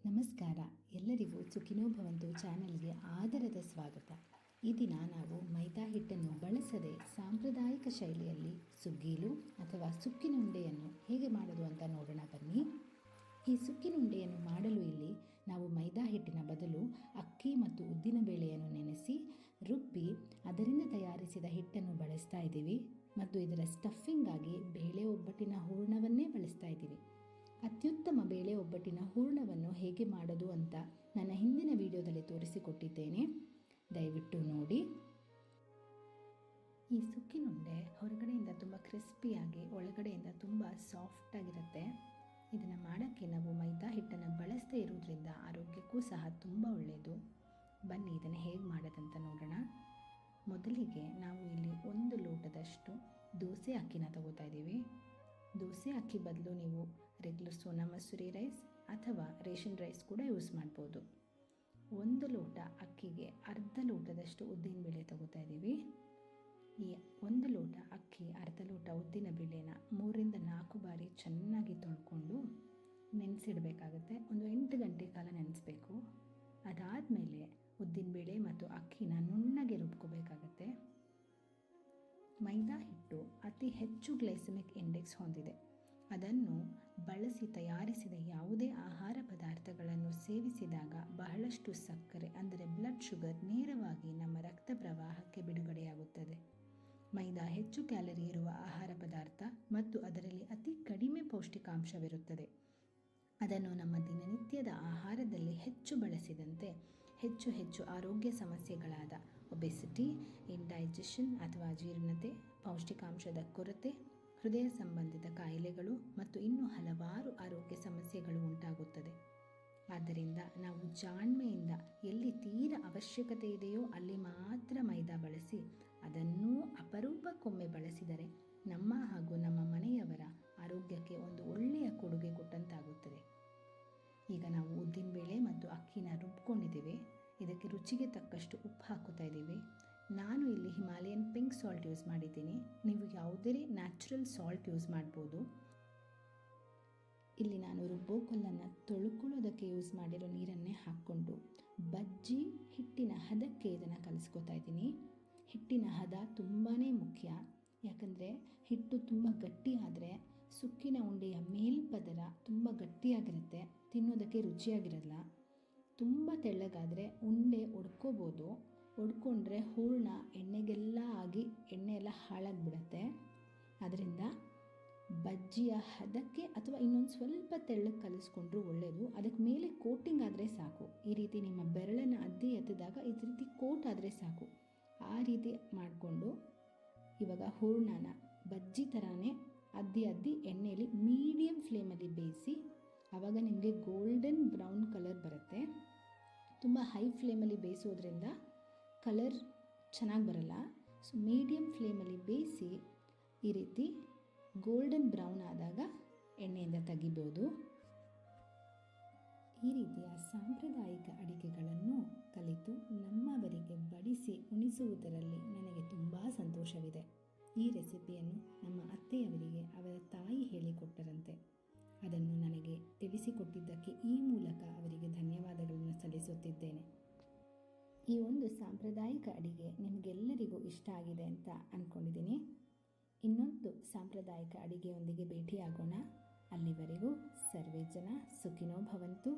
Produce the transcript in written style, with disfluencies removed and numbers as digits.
ನಮಸ್ಕಾರ. ಎಲ್ಲರಿಗೂ ಸುಖಿನೋ ಭವಂತು ಚಾನೆಲ್ಗೆ ಆದರದ ಸ್ವಾಗತ. ಈ ದಿನ ನಾವು ಮೈದಾ ಹಿಟ್ಟನ್ನು ಬಳಸದೆ ಸಾಂಪ್ರದಾಯಿಕ ಶೈಲಿಯಲ್ಲಿ ಸುಗ್ಗೀಲು ಅಥವಾ ಸುಕ್ಕಿನ ಉಂಡೆಯನ್ನು ಹೇಗೆ ಮಾಡೋದು ಅಂತ ನೋಡೋಣ ಬನ್ನಿ. ಈ ಸುಕ್ಕಿನ ಉಂಡೆಯನ್ನು ಮಾಡಲು ಇಲ್ಲಿ ನಾವು ಮೈದಾ ಹಿಟ್ಟಿನ ಬದಲು ಅಕ್ಕಿ ಮತ್ತು ಉದ್ದಿನ ಬೇಳೆಯನ್ನು ನೆನೆಸಿ ರುಬ್ಬಿ ಅದರಿಂದ ತಯಾರಿಸಿದ ಹಿಟ್ಟನ್ನು ಬಳಸ್ತಾ ಇದ್ದೀವಿ ಮತ್ತು ಇದರ ಸ್ಟಫಿಂಗಾಗಿ ಬೇಳೆ ಒಬ್ಬಟ್ಟಿನ ಹೂರಣವನ್ನೇ ಬಳಸ್ತಾ ಇದ್ದೀವಿ. ಅತ್ಯುತ್ತಮ ಬೇಳೆ ಒಬ್ಬಟ್ಟಿನ ಹೂರಣವನ್ನು ಹೇಗೆ ಮಾಡೋದು ಅಂತ ನನ್ನ ಹಿಂದಿನ ವಿಡಿಯೋದಲ್ಲಿ ತೋರಿಸಿಕೊಟ್ಟಿದ್ದೇನೆ, ದಯವಿಟ್ಟು ನೋಡಿ. ಈ ಸುಕ್ಕಿನುಂಡೆ ಹೊರಗಡೆಯಿಂದ ತುಂಬ ಕ್ರಿಸ್ಪಿಯಾಗಿ ಒಳಗಡೆಯಿಂದ ತುಂಬ ಸಾಫ್ಟಾಗಿರುತ್ತೆ. ಇದನ್ನು ಮಾಡೋಕ್ಕೆ ನಾವು ಮೈದಾ ಹಿಟ್ಟನ್ನು ಬಳಸದೇ ಇರೋದ್ರಿಂದ ಆರೋಗ್ಯಕ್ಕೂ ಸಹ ತುಂಬ ಒಳ್ಳೆಯದು. ಬನ್ನಿ ಇದನ್ನು ಹೇಗೆ ಮಾಡೋದಂತ ನೋಡೋಣ. ಮೊದಲಿಗೆ ನಾವು ಇಲ್ಲಿ 1 ಲೋಟದಷ್ಟು ದೋಸೆ ಅಕ್ಕಿನ ತಗೋತಾ ಇದ್ದೀವಿ. ದೋಸೆ ಅಕ್ಕಿ ಬದಲು ನೀವು ರೆಗ್ಯುಲರ್ ಸೋನಾ ಮಸೂರಿ ರೈಸ್ ಅಥವಾ ರೇಷನ್ ರೈಸ್ ಕೂಡ ಯೂಸ್ ಮಾಡ್ಬೋದು. 1 ಲೋಟ ಅಕ್ಕಿಗೆ ಅರ್ಧ ಲೋಟದಷ್ಟು ಉದ್ದಿನಬೇಳೆ ತಗೋತಾ ಇದ್ದೀವಿ. ಈ 1 ಲೋಟ ಅಕ್ಕಿ ಅರ್ಧ ಲೋಟ ಉದ್ದಿನ ಬೇಳೆನ 3ರಿಂದ 4 ಬಾರಿ ಚೆನ್ನಾಗಿ ತೊಳ್ಕೊಂಡು ನೆನೆಸಿಡಬೇಕಾಗುತ್ತೆ. ಒಂದು 8 ಗಂಟೆ ಕಾಲ ನೆನೆಸಬೇಕು. ಅದಾದಮೇಲೆ ಉದ್ದಿನಬೇಳೆ ಮತ್ತು ಅಕ್ಕಿನ ನುಣ್ಣಗೆ ರುಬ್ಕೋಬೇಕಾಗತ್ತೆ. ಮೈದಾ ಹಿಟ್ಟು ಅತಿ ಹೆಚ್ಚು ಗ್ಲೈಸೆಮಿಕ್ ಇಂಡೆಕ್ಸ್ ಹೊಂದಿದೆ. ಅದನ್ನು ಬಳಸಿ ತಯಾರಿಸಿದ ಯಾವುದೇ ಆಹಾರ ಪದಾರ್ಥಗಳನ್ನು ಸೇವಿಸಿದಾಗ ಬಹಳಷ್ಟು ಸಕ್ಕರೆ ಅಂದರೆ ಬ್ಲಡ್ ಶುಗರ್ ನೇರವಾಗಿ ನಮ್ಮ ರಕ್ತ ಪ್ರವಾಹಕ್ಕೆ ಬಿಡುಗಡೆಯಾಗುತ್ತದೆ. ಮೈದಾ ಹೆಚ್ಚು ಕ್ಯಾಲರಿ ಇರುವ ಆಹಾರ ಪದಾರ್ಥ ಮತ್ತು ಅದರಲ್ಲಿ ಅತಿ ಕಡಿಮೆ ಪೌಷ್ಟಿಕಾಂಶವಿರುತ್ತದೆ. ಅದನ್ನು ನಮ್ಮ ದಿನನಿತ್ಯದ ಆಹಾರದಲ್ಲಿ ಹೆಚ್ಚು ಬಳಸಿದಂತೆ ಹೆಚ್ಚು ಆರೋಗ್ಯ ಸಮಸ್ಯೆಗಳಾದ ಒಬೆಸಿಟಿ, ಇಂಡೈಜೆಷನ್ ಅಥವಾ ಅಜೀರ್ಣತೆ, ಪೌಷ್ಟಿಕಾಂಶದ ಕೊರತೆ, ಹೃದಯ ಸಂಬಂಧಿತ ಕಾಯಿಲೆಗಳು ಮತ್ತು ಇನ್ನೂ ಹಲವಾರು ಆರೋಗ್ಯ ಸಮಸ್ಯೆಗಳು ಉಂಟಾಗುತ್ತದೆ. ಆದ್ದರಿಂದ ನಾವು ಜಾಣ್ಮೆಯಿಂದ ಎಲ್ಲಿ ತೀರ ಅವಶ್ಯಕತೆ ಇದೆಯೋ ಅಲ್ಲಿ ಮಾತ್ರ ಮೈದಾ ಬಳಸಿ ಅದನ್ನೂ ಅಪರೂಪಕ್ಕೊಮ್ಮೆ ಬಳಸಿದರೆ ನಮ್ಮ ಹಾಗೂ ನಮ್ಮ ಮನೆಯವರ ಆರೋಗ್ಯಕ್ಕೆ ಒಂದು ಒಳ್ಳೆಯ ಕೊಡುಗೆ ಕೊಟ್ಟಂತಾಗುತ್ತದೆ. ಈಗ ನಾವು ಉದ್ದಿನಬೇಳೆ ಮತ್ತು ಅಕ್ಕಿನ ರುಬ್ಕೊಂಡಿದ್ದೇವೆ. ಇದಕ್ಕೆ ರುಚಿಗೆ ತಕ್ಕಷ್ಟು ಉಪ್ಪು ಹಾಕೋತಾ ಇದ್ದೀವಿ. ನಾನು ಇಲ್ಲಿ ಹಿಮಾಲಯನ್ ಪಿಂಕ್ ಸಾಲ್ಟ್ ಯೂಸ್ ಮಾಡಿದ್ದೀನಿ. ನೀವು ಯಾವುದೇ ನ್ಯಾಚುರಲ್ ಸಾಲ್ಟ್ ಯೂಸ್ ಮಾಡ್ಬೋದು. ಇಲ್ಲಿ ನಾನು ರುಬ್ಬೋ ಕಲ್ಲನ್ನು ತೊಳ್ಕೊಳ್ಳೋದಕ್ಕೆ ಯೂಸ್ ಮಾಡಿರೋ ನೀರನ್ನೇ ಹಾಕ್ಕೊಂಡು ಬಜ್ಜಿ ಹಿಟ್ಟಿನ ಹದಕ್ಕೆ ಇದನ್ನು ಕಲಿಸ್ಕೊತಾ ಇದ್ದೀನಿ. ಹಿಟ್ಟಿನ ಹದ ತುಂಬಾ ಮುಖ್ಯ. ಯಾಕಂದರೆ ಹಿಟ್ಟು ತುಂಬ ಗಟ್ಟಿ ಆದರೆ ಸುಕ್ಕಿನ ಉಂಡೆಯ ಮೇಲ್ಪದರ ತುಂಬ ಗಟ್ಟಿಯಾಗಿರುತ್ತೆ, ತಿನ್ನೋದಕ್ಕೆ ರುಚಿಯಾಗಿರಲ್ಲ. ತುಂಬ ತೆಳ್ಳಗಾದರೆ ಉಂಡೆ ಒಡ್ಕೋಬೋದು. ಒಡ್ಕೊಂಡ್ರೆ ಹೂರಣ ಎಣ್ಣೆಗೆಲ್ಲ ಆಗಿ ಎಣ್ಣೆ ಎಲ್ಲ ಹಾಳಾಗಿಬಿಡುತ್ತೆ. ಅದರಿಂದ ಬಜ್ಜಿಯ ಹದಕ್ಕೆ ಅಥವಾ ಇನ್ನೊಂದು ಸ್ವಲ್ಪ ತೆಳ್ಳಗೆ ಕಲಿಸ್ಕೊಂಡ್ರೂ ಒಳ್ಳೆಯದು. ಅದಕ್ಕೆ ಮೇಲೆ ಕೋಟಿಂಗ್ ಆದರೆ ಸಾಕು. ಈ ರೀತಿ ನಿಮ್ಮ ಬೆರಳನ್ನು ಅದ್ದಿ ಎತ್ತಿದಾಗ ಈ ರೀತಿ ಕೋಟ್ ಆದರೆ ಸಾಕು. ಆ ರೀತಿ ಮಾಡಿಕೊಂಡು ಇವಾಗ ಹೂರಣನ ಬಜ್ಜಿ ಥರನೇ ಅದ್ದಿ ಎಣ್ಣೆಯಲ್ಲಿ ಮೀಡಿಯಮ್ ಫ್ಲೇಮಲ್ಲಿ ಬೇಯಿಸಿ ಆವಾಗ ನಿಮಗೆ ಗೋಲ್ಡನ್ ಬ್ರೌನ್ ಕಲರ್ ಬರುತ್ತೆ. ತುಂಬ ಹೈ ಫ್ಲೇಮಲ್ಲಿ ಬೇಯಿಸೋದ್ರಿಂದ ಕಲರ್ ಚೆನ್ನಾಗಿ ಬರಲ್ಲ. ಸೊ ಮೀಡಿಯಮ್ ಫ್ಲೇಮಲ್ಲಿ ಬೇಯಿಸಿ ಈ ರೀತಿ ಗೋಲ್ಡನ್ ಬ್ರೌನ್ ಆದಾಗ ಎಣ್ಣೆಯಿಂದ ತೆಗಿಬೋದು. ಈ ರೀತಿಯ ಸಾಂಪ್ರದಾಯಿಕ ಅಡಿಗೆಗಳನ್ನು ಕಲಿತು ನಮ್ಮವರಿಗೆ ಬಡಿಸಿ ಉಣಿಸುವುದರಲ್ಲಿ ನನಗೆ ತುಂಬ ಸಂತೋಷವಿದೆ. ಈ ರೆಸಿಪಿಯನ್ನು ನಮ್ಮ ಅತ್ತೆಯವರಿಗೆ ಅವರ ತಾಯಿ ಹೇಳಿಕೊಟ್ಟರಂತೆ. ಅದನ್ನು ನನಗೆ ತಿಳಿಸಿಕೊಟ್ಟಿದ್ದಕ್ಕೆ ಈ ಮೂಲಕ ಅವರಿಗೆ ಧನ್ಯವಾದಗಳನ್ನು ಸಲ್ಲಿಸುತ್ತಿದ್ದೇನೆ. ಈ ಒಂದು ಸಾಂಪ್ರದಾಯಿಕ ಅಡಿಗೆ ನಿಮಗೆಲ್ಲರಿಗೂ ಇಷ್ಟ ಆಗಿದೆ ಅಂತ ಅಂದ್ಕೊಂಡಿದ್ದೀನಿ. ಇನ್ನೊಂದು ಸಾಂಪ್ರದಾಯಿಕ ಅಡಿಗೆಯೊಂದಿಗೆ ಭೇಟಿಯಾಗೋಣ. ಅಲ್ಲಿವರೆಗೂ ಸರ್ವೇ ಜನ ಸುಖಿನೋ ಭವಂತು.